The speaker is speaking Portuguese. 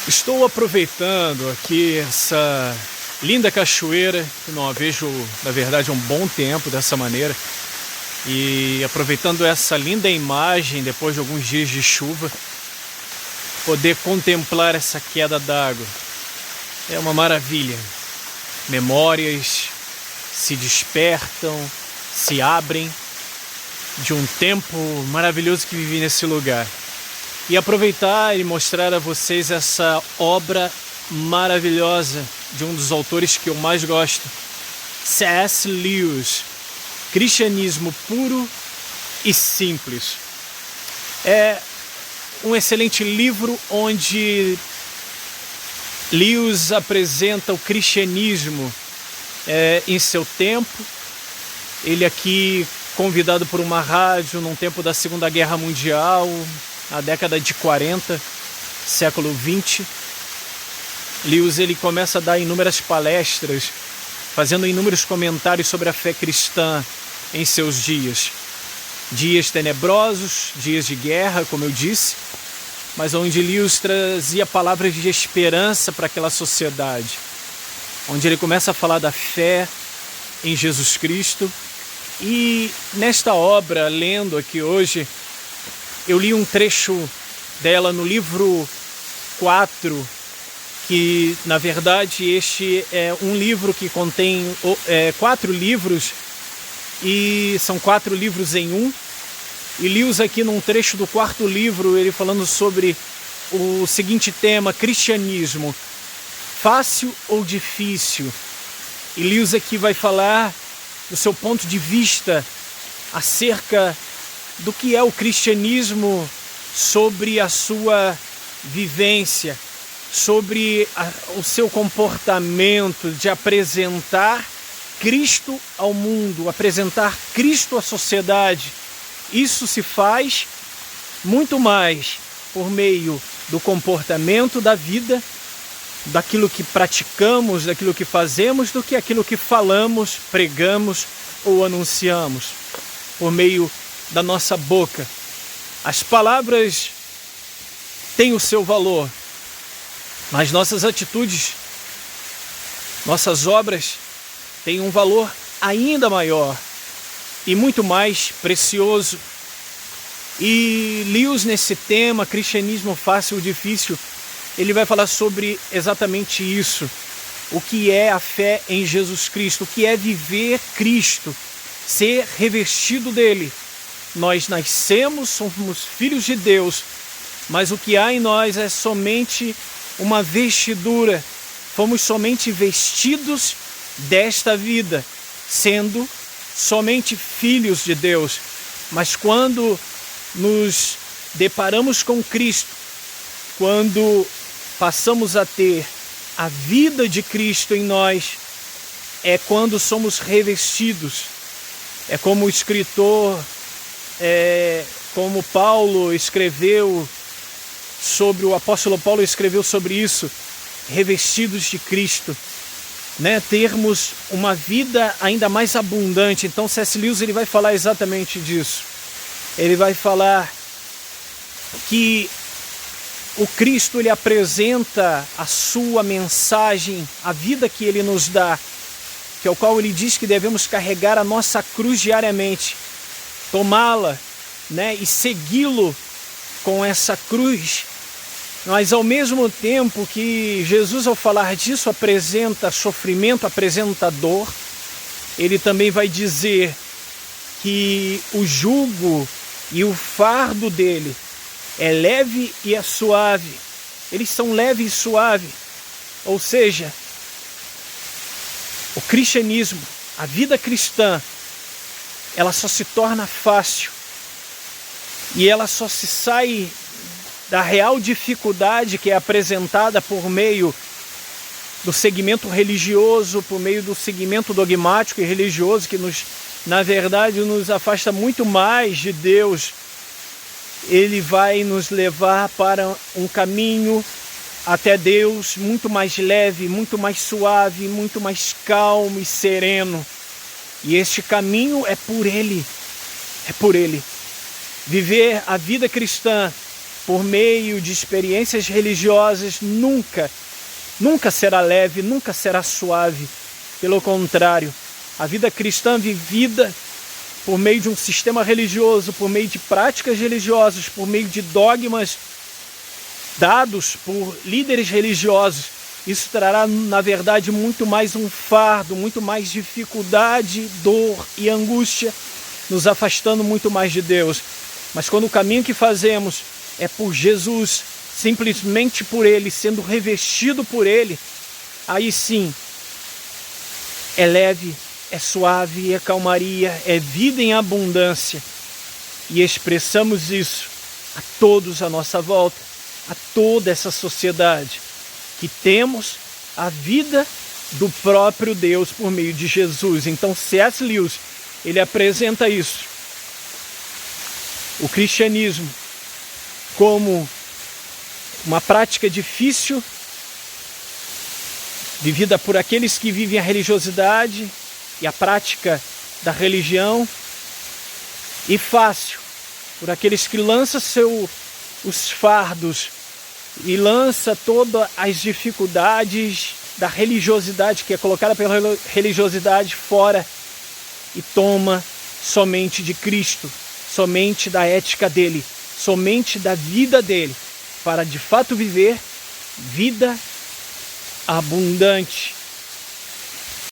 Estou aproveitando aqui essa linda cachoeira, que não a vejo, na verdade, há um bom tempo dessa maneira. E aproveitando essa linda imagem, depois de alguns dias de chuva, poder contemplar essa queda d'água. É uma maravilha. Memórias se despertam, se abrem de um tempo maravilhoso que vivi nesse lugar. E aproveitar e mostrar a vocês essa obra maravilhosa de um dos autores que eu mais gosto, C.S. Lewis, Cristianismo Puro e Simples. É um excelente livro onde Lewis apresenta o cristianismo em seu tempo. Ele aqui convidado por uma rádio num tempo da Segunda Guerra Mundial, na década de 40, século 20. Lewis ele começa a dar inúmeras palestras, fazendo inúmeros comentários sobre a fé cristã em seus dias. Dias tenebrosos, dias de guerra, como eu disse, mas onde Lewis trazia palavras de esperança para aquela sociedade. Onde ele começa a falar da fé em Jesus Cristo. E nesta obra, lendo aqui hoje, eu li um trecho dela no livro 4, que na verdade este é um livro que contém 4 livros, e são 4 livros em um. E Lewis aqui num trecho do 4º livro, ele falando sobre o seguinte tema: cristianismo, fácil ou difícil? E Lewis aqui vai falar do seu ponto de vista acerca do que é o cristianismo, sobre a sua vivência, sobre o seu comportamento de apresentar Cristo ao mundo, apresentar Cristo à sociedade. Isso se faz muito mais por meio do comportamento da vida, daquilo que praticamos, daquilo que fazemos, do que aquilo que falamos, pregamos ou anunciamos, por meio da nossa boca. As palavras têm o seu valor, mas nossas atitudes, nossas obras têm um valor ainda maior e muito mais precioso. E Lewis, nesse tema, cristianismo fácil ou difícil, ele vai falar sobre exatamente isso. O que é a fé em Jesus Cristo, o que é viver Cristo, ser revestido dele. Nós nascemos, somos filhos de Deus, mas o que há em nós é somente uma vestidura. Fomos somente vestidos desta vida, sendo somente filhos de Deus. Mas quando nos deparamos com Cristo, quando passamos a ter a vida de Cristo em nós, é quando somos revestidos. É como o escritor, como Paulo escreveu sobre, o apóstolo Paulo escreveu sobre isso, revestidos de Cristo, né? Termos uma vida ainda mais abundante. Então C.S. Lewis ele vai falar exatamente disso. Ele vai falar que o Cristo ele apresenta a sua mensagem, a vida que ele nos dá, que é o qual ele diz que devemos carregar a nossa cruz diariamente, tomá-la, né, e segui-lo com essa cruz. Mas ao mesmo tempo que Jesus, ao falar disso, apresenta sofrimento, apresenta dor, ele também vai dizer que o jugo e o fardo dele é leve e é suave. Eles são leve e suave. Ou seja, o cristianismo, a vida cristã, ela só se torna fácil e ela só se sai da real dificuldade que é apresentada por meio do segmento religioso, por meio do segmento dogmático e religioso, que na verdade nos afasta muito mais de Deus. Ele vai nos levar para um caminho até Deus muito mais leve, muito mais suave, muito mais calmo e sereno. E este caminho é por Ele. É por Ele. Viver a vida cristã por meio de experiências religiosas, nunca será leve, nunca será suave. Pelo contrário, a vida cristã vivida por meio de um sistema religioso, por meio de práticas religiosas, por meio de dogmas dados por líderes religiosos, isso trará, na verdade, muito mais um fardo, muito mais dificuldade, dor e angústia, nos afastando muito mais de Deus. Mas quando o caminho que fazemos é por Jesus, simplesmente por Ele, sendo revestido por Ele, aí sim, é leve, é suave, é calmaria, é vida em abundância. E expressamos isso a todos à nossa volta, a toda essa sociedade, que temos a vida do próprio Deus por meio de Jesus. Então C.S. Lewis, ele apresenta isso, o cristianismo, como uma prática difícil, vivida por aqueles que vivem a religiosidade e a prática da religião, e fácil por aqueles que lançam os fardos e lança todas as dificuldades da religiosidade, que é colocada pela religiosidade, fora e toma somente de Cristo, somente da ética dele, somente da vida dele, para de fato viver vida abundante.